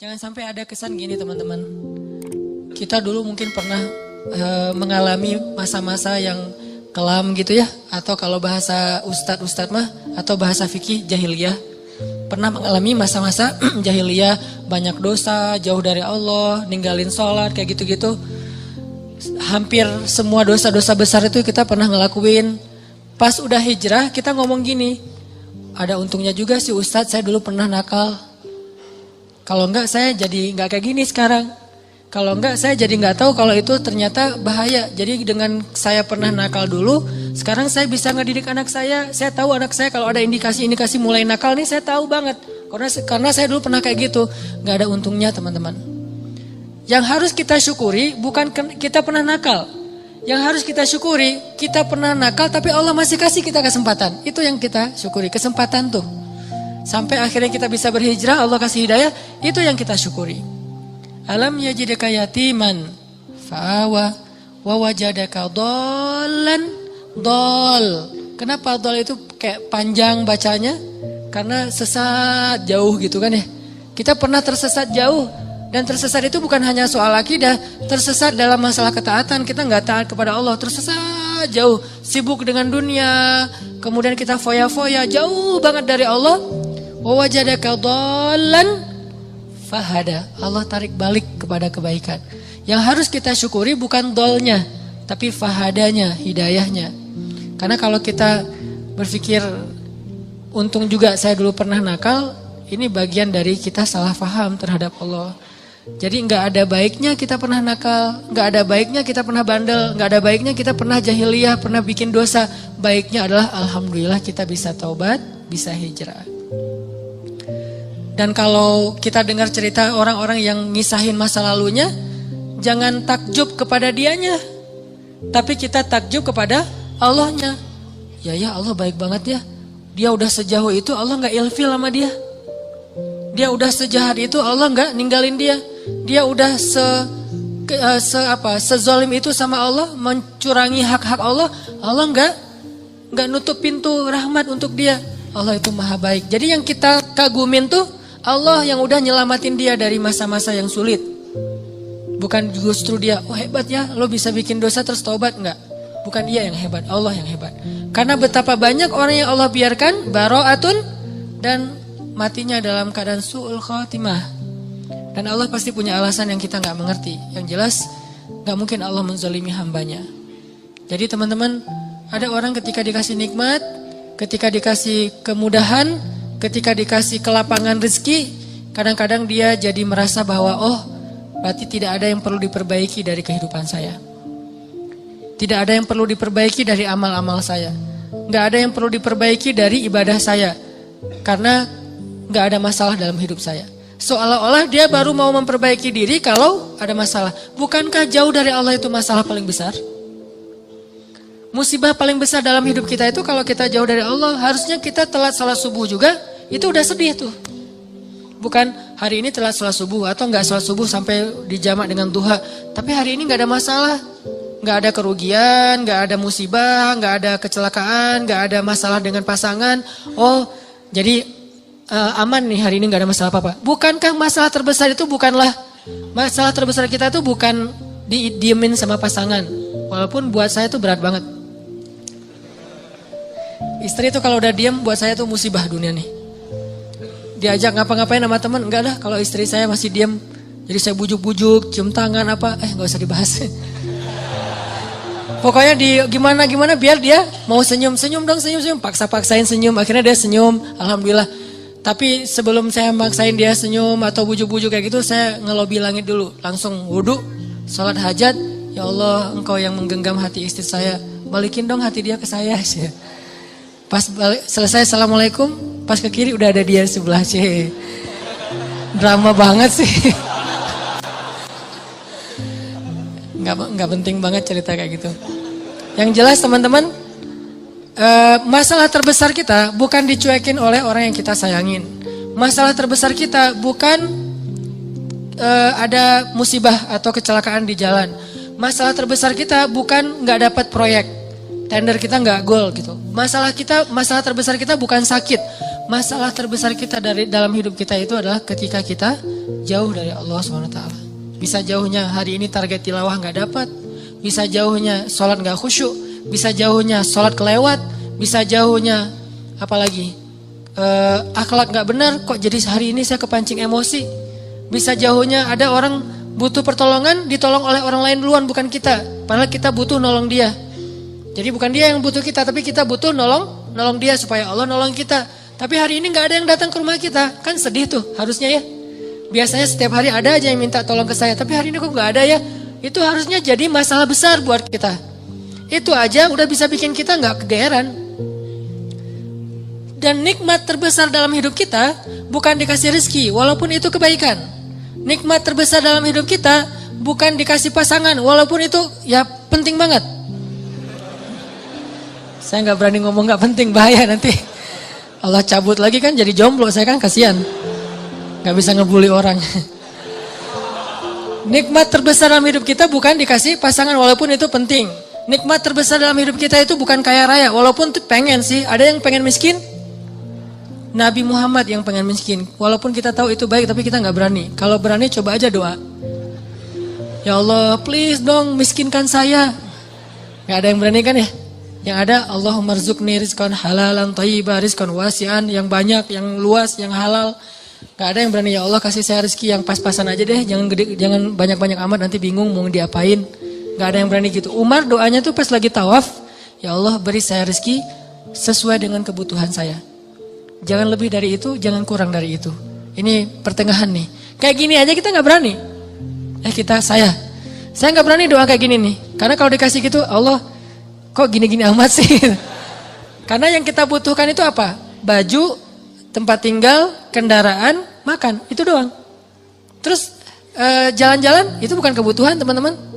Jangan sampai ada kesan gini teman-teman. Kita dulu mungkin pernah mengalami masa-masa yang kelam gitu ya. Atau kalau bahasa ustadz mah, atau bahasa fikih jahiliyah. Pernah mengalami masa-masa jahiliyah, banyak dosa, jauh dari Allah, ninggalin sholat, kayak gitu-gitu. Hampir semua dosa-dosa besar itu kita pernah ngelakuin. Pas udah hijrah kita ngomong gini, ada untungnya juga sih ustadz, saya dulu pernah nakal. Kalau enggak saya jadi enggak kayak gini sekarang. Kalau enggak saya jadi enggak tahu kalau itu ternyata bahaya. Jadi dengan saya pernah nakal dulu, sekarang saya bisa ngedidik anak saya. Saya tahu anak saya kalau ada indikasi-indikasi mulai nakal nih, saya tahu banget. Karena saya dulu pernah kayak gitu. Enggak ada untungnya teman-teman. Yang harus kita syukuri bukan kita pernah nakal. Yang harus kita syukuri, kita pernah nakal tapi Allah masih kasih kita kesempatan. Itu yang kita syukuri, kesempatan tuh. Sampai akhirnya kita bisa berhijrah, Allah kasih hidayah, itu yang kita syukuri. Alam yajidaka yatiman fa'awa wa wajadaka dhallan dhal. Kenapa dhal itu kayak panjang bacanya? Karena sesat jauh gitu kan ya. Kita pernah tersesat jauh. Dan tersesat itu bukan hanya soal akidah, tersesat dalam masalah ketaatan, kita nggak taat kepada Allah, tersesat jauh, sibuk dengan dunia, kemudian kita foya-foya, jauh banget dari Allah. Wa wajadaka dhallan fahada. Allah tarik balik kepada kebaikan. Yang harus kita syukuri bukan dhalnya, tapi fahadanya, hidayahnya. Karena kalau kita berpikir untung juga saya dulu pernah nakal, ini bagian dari kita salah paham terhadap Allah. Jadi nggak ada baiknya kita pernah nakal, nggak ada baiknya kita pernah bandel, nggak ada baiknya kita pernah jahiliyah, pernah bikin dosa. Baiknya adalah alhamdulillah kita bisa taubat, bisa hijrah. Dan kalau kita dengar cerita orang-orang yang ngisahin masa lalunya, jangan takjub kepada dianya, tapi kita takjub kepada Allahnya. Ya Allah baik banget ya, dia udah sejauh itu Allah nggak ilfil sama dia. Dia udah sejahat itu Allah nggak ninggalin dia. Dia udah sezolim itu sama Allah, mencurangi hak-hak Allah. Allah nggak nutup pintu rahmat untuk dia. Allah itu maha baik. Jadi yang kita kagumin tuh Allah yang udah nyelamatin dia dari masa-masa yang sulit. Bukan justru dia, oh hebat ya, lo bisa bikin dosa terus taubat, enggak. Bukan dia yang hebat, Allah yang hebat. Karena betapa banyak orang yang Allah biarkan bara'atun dan matinya dalam keadaan su'ul khatimah. Dan Allah pasti punya alasan yang kita gak mengerti. Yang jelas gak mungkin Allah menzalimi hambanya. Jadi teman-teman, ada orang ketika dikasih nikmat, ketika dikasih kemudahan, ketika dikasih kelapangan rezeki, kadang-kadang dia jadi merasa bahwa oh berarti tidak ada yang perlu diperbaiki dari kehidupan saya. Tidak ada yang perlu diperbaiki dari amal-amal saya. Gak ada yang perlu diperbaiki dari ibadah saya. Karena gak ada masalah dalam hidup saya. Seolah-olah dia baru mau memperbaiki diri kalau ada masalah. Bukankah jauh dari Allah itu masalah paling besar? Musibah paling besar dalam hidup kita itu kalau kita jauh dari Allah. Harusnya kita telat salat subuh juga, itu udah sedih tuh. Bukan hari ini telat salat subuh atau gak salat subuh sampai dijamak dengan duha. Tapi hari ini gak ada masalah. Gak ada kerugian, gak ada musibah, gak ada kecelakaan, gak ada masalah dengan pasangan. Oh jadi aman nih hari ini gak ada masalah apa-apa. Bukankah masalah terbesar itu masalah terbesar kita itu bukan didiemin sama pasangan. Walaupun buat saya itu berat banget. Istri itu kalau udah diem buat saya itu musibah dunia nih. Diajak ngapa-ngapain sama teman, enggak dah kalau istri saya masih diem. Jadi saya bujuk-bujuk, cium tangan apa, gak usah dibahas. Pokoknya gimana biar dia mau senyum dong, senyum, paksa-paksain senyum, akhirnya dia senyum, alhamdulillah. Tapi sebelum saya maksain dia senyum atau bujuk-bujuk kayak gitu, saya ngelobi langit dulu. Langsung wudu, sholat hajat. Ya Allah, engkau yang menggenggam hati istri saya. Balikin dong hati dia ke saya. Pas selesai assalamualaikum, pas ke kiri udah ada dia sebelah. Drama banget sih. Nggak penting banget cerita kayak gitu. Yang jelas teman-teman, masalah terbesar kita bukan dicuekin oleh orang yang kita sayangin. Masalah terbesar kita bukan ada musibah atau kecelakaan di jalan. Masalah terbesar kita bukan nggak dapat proyek, tender kita nggak goal gitu. Masalah terbesar kita bukan sakit. masalah terbesar kita dalam hidup kita itu adalah ketika kita jauh dari Allah SWT. Bisa jauhnya hari ini target tilawah nggak dapat, bisa jauhnya sholat nggak khusyuk, bisa jauhnya sholat kelewat, bisa jauhnya apalagi akhlak nggak benar, kok jadi hari ini saya kepancing emosi. Bisa jauhnya ada orang butuh pertolongan, ditolong oleh orang lain duluan, bukan kita. Padahal kita butuh nolong dia. Jadi bukan dia yang butuh kita, tapi kita butuh nolong dia supaya Allah nolong kita. Tapi hari ini nggak ada yang datang ke rumah kita, kan sedih tuh harusnya ya. Biasanya setiap hari ada aja yang minta tolong ke saya, tapi hari ini kok nggak ada ya. Itu harusnya jadi masalah besar buat kita. Itu aja udah bisa bikin kita nggak kegeeran. Dan nikmat terbesar dalam hidup kita bukan dikasih rezeki, walaupun itu kebaikan. Nikmat terbesar dalam hidup kita bukan dikasih pasangan, walaupun itu ya penting banget. Saya nggak berani ngomong nggak penting, bahaya nanti Allah cabut lagi kan jadi jomblo, saya kan kasihan, nggak bisa ngebully orang. Nikmat terbesar dalam hidup kita bukan dikasih pasangan, walaupun itu penting. Nikmat terbesar dalam hidup kita itu bukan kaya raya, walaupun tuh pengen sih. Ada yang pengen miskin? Nabi Muhammad yang pengen miskin. Walaupun kita tahu itu baik, tapi kita nggak berani. Kalau berani coba aja doa. Ya Allah, please dong miskinkan saya. Gak ada yang berani kan ya? Yang ada Allahumma rzuqni rizqan halalan thayyiban rizqan wasi'an, yang banyak, yang luas, yang halal. Gak ada yang berani, ya Allah kasih saya rezeki yang pas-pasan aja deh, jangan gede, jangan banyak-banyak amat nanti bingung mau diapain. Gak ada yang berani gitu. Umar doanya tuh pas lagi tawaf, ya Allah beri saya rezeki sesuai dengan kebutuhan saya. Jangan lebih dari itu, jangan kurang dari itu. Ini pertengahan nih. Kayak gini aja kita gak berani. Saya gak berani doa kayak gini nih. Karena kalau dikasih gitu, Allah kok gini-gini amat sih. Karena yang kita butuhkan itu apa? Baju, tempat tinggal, kendaraan, makan, itu doang. Terus jalan-jalan itu bukan kebutuhan teman-teman.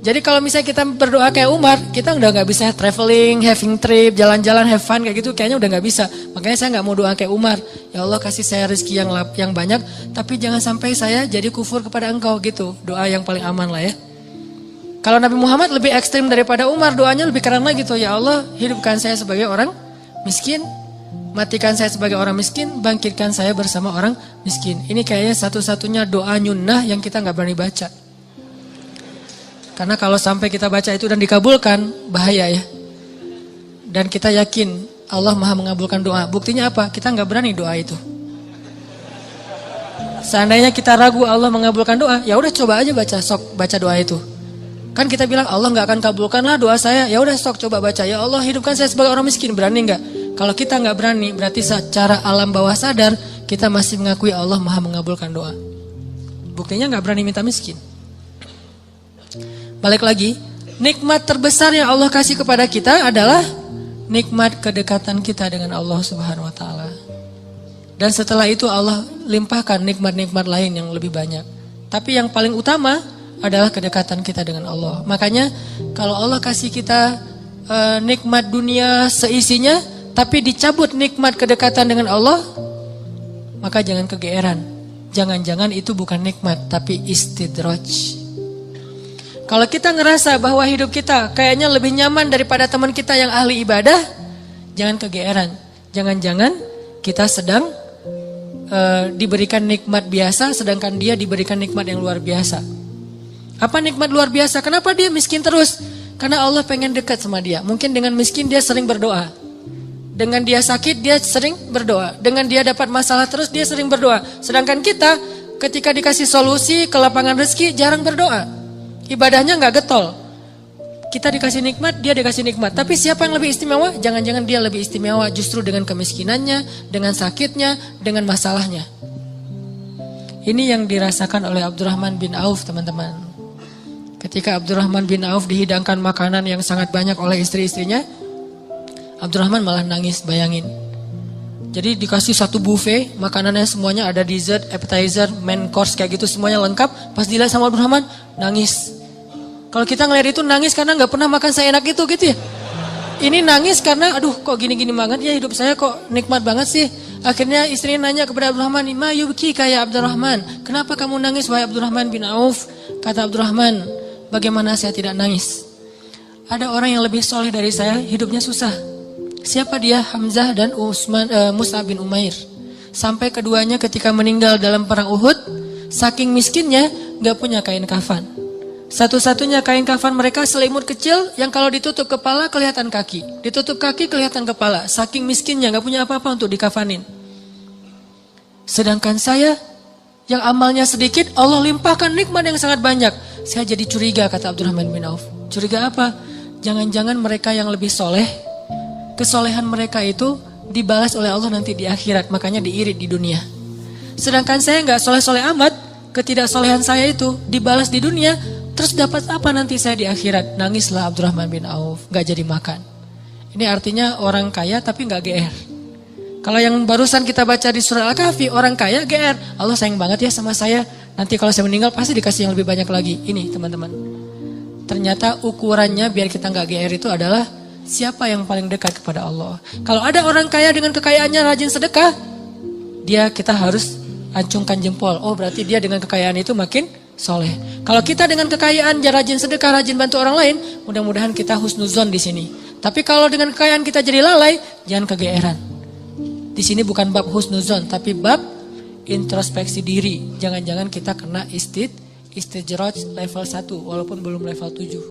Jadi kalau misalnya kita berdoa kayak Umar, kita udah nggak bisa traveling, having trip, jalan-jalan, have fun kayak gitu, kayaknya udah nggak bisa. Makanya saya nggak mau doa kayak Umar. Ya Allah kasih saya rezeki yang banyak, tapi jangan sampai saya jadi kufur kepada Engkau gitu. Doa yang paling aman lah ya. Kalau Nabi Muhammad lebih ekstrim daripada Umar, doanya lebih keren lagi tuh. Ya Allah hidupkan saya sebagai orang miskin, matikan saya sebagai orang miskin, bangkitkan saya bersama orang miskin. Ini kayaknya satu-satunya doa nyunnah yang kita nggak berani baca. Karena kalau sampai kita baca itu dan dikabulkan, bahaya ya. Dan kita yakin Allah maha mengabulkan doa. Buktinya apa? Kita nggak berani doa itu. Seandainya kita ragu Allah mengabulkan doa, ya udah coba aja baca doa itu. Kan kita bilang Allah nggak akan kabulkan lah doa saya. Ya udah coba baca. Ya Allah hidupkan saya sebagai orang miskin. Berani nggak? Kalau kita nggak berani, berarti secara alam bawah sadar kita masih mengakui Allah maha mengabulkan doa. Buktinya nggak berani minta miskin. Balik lagi, nikmat terbesar yang Allah kasih kepada kita adalah nikmat kedekatan kita dengan Allah Subhanahu wa taala. Dan setelah itu Allah limpahkan nikmat-nikmat lain yang lebih banyak. Tapi yang paling utama adalah kedekatan kita dengan Allah. Makanya kalau Allah kasih kita nikmat dunia seisinya, tapi dicabut nikmat kedekatan dengan Allah, maka jangan kegeeran. Jangan-jangan itu bukan nikmat, tapi istidraj. Kalau kita ngerasa bahwa hidup kita kayaknya lebih nyaman daripada teman kita yang ahli ibadah, jangan kegeeran. Jangan-jangan kita sedang diberikan nikmat biasa, sedangkan dia diberikan nikmat yang luar biasa. Apa nikmat luar biasa? Kenapa dia miskin terus? Karena Allah pengen dekat sama dia. Mungkin dengan miskin dia sering berdoa. Dengan dia sakit dia sering berdoa. Dengan dia dapat masalah terus dia sering berdoa. Sedangkan kita ketika dikasih solusi ke lapangan rezeki jarang berdoa. Ibadahnya nggak getol. Kita dikasih nikmat, dia dikasih nikmat. Tapi siapa yang lebih istimewa? Jangan-jangan dia lebih istimewa justru dengan kemiskinannya, dengan sakitnya, dengan masalahnya. Ini yang dirasakan oleh Abdurrahman bin Auf, teman-teman. Ketika Abdurrahman bin Auf dihidangkan makanan yang sangat banyak oleh istri-istrinya, Abdurrahman malah nangis, bayangin. Jadi dikasih satu buffet, makanannya semuanya ada dessert, appetizer, main course kayak gitu semuanya lengkap. Pas dilihat sama Abdurrahman, nangis. Kalau kita ngeliat itu nangis karena nggak pernah makan seenak itu gitu ya. Ini nangis karena aduh kok gini-gini banget ya hidup saya kok nikmat banget sih. Akhirnya istrinya nanya kepada Abdurrahman, "Ma yubki kayak Abdurrahman? Kenapa kamu nangis wahai Abdurrahman bin Auf?" Kata Abdurrahman, "Bagaimana saya tidak nangis? Ada orang yang lebih soleh dari saya, hidupnya susah. Siapa dia? Hamzah dan Mus'ab bin Umair. Sampai keduanya ketika meninggal dalam perang Uhud, saking miskinnya gak punya kain kafan. Satu-satunya kain kafan mereka selimut kecil yang kalau ditutup kepala kelihatan kaki, ditutup kaki kelihatan kepala. Saking miskinnya gak punya apa-apa untuk dikafanin. Sedangkan saya yang amalnya sedikit, Allah limpahkan nikmat yang sangat banyak. Saya jadi curiga, kata Abdurrahman bin Auf. Curiga apa? Jangan-jangan mereka yang lebih soleh, kesolehan mereka itu dibalas oleh Allah nanti di akhirat, makanya diirit di dunia. Sedangkan saya nggak soleh-soleh amat, ketidaksolehan saya itu dibalas di dunia, terus dapat apa nanti saya di akhirat? Nangislah Abdurrahman bin Auf, nggak jadi makan. Ini artinya orang kaya tapi nggak GR. Kalau yang barusan kita baca di surah Al-Kahfi, orang kaya GR, Allah sayang banget ya sama saya, nanti kalau saya meninggal pasti dikasih yang lebih banyak lagi. Ini teman-teman, ternyata ukurannya biar kita nggak GR itu adalah siapa yang paling dekat kepada Allah. Kalau ada orang kaya dengan kekayaannya rajin sedekah, kita harus acungkan jempol. Oh berarti dia dengan kekayaan itu makin soleh. Kalau kita dengan kekayaan rajin sedekah, rajin bantu orang lain, mudah-mudahan kita husnuzon di sini. Tapi kalau dengan kekayaan kita jadi lalai, jangan kegeeran. Di sini bukan bab husnuzon, tapi bab introspeksi diri. Jangan-jangan kita kena istijraj level 1 walaupun belum level 7.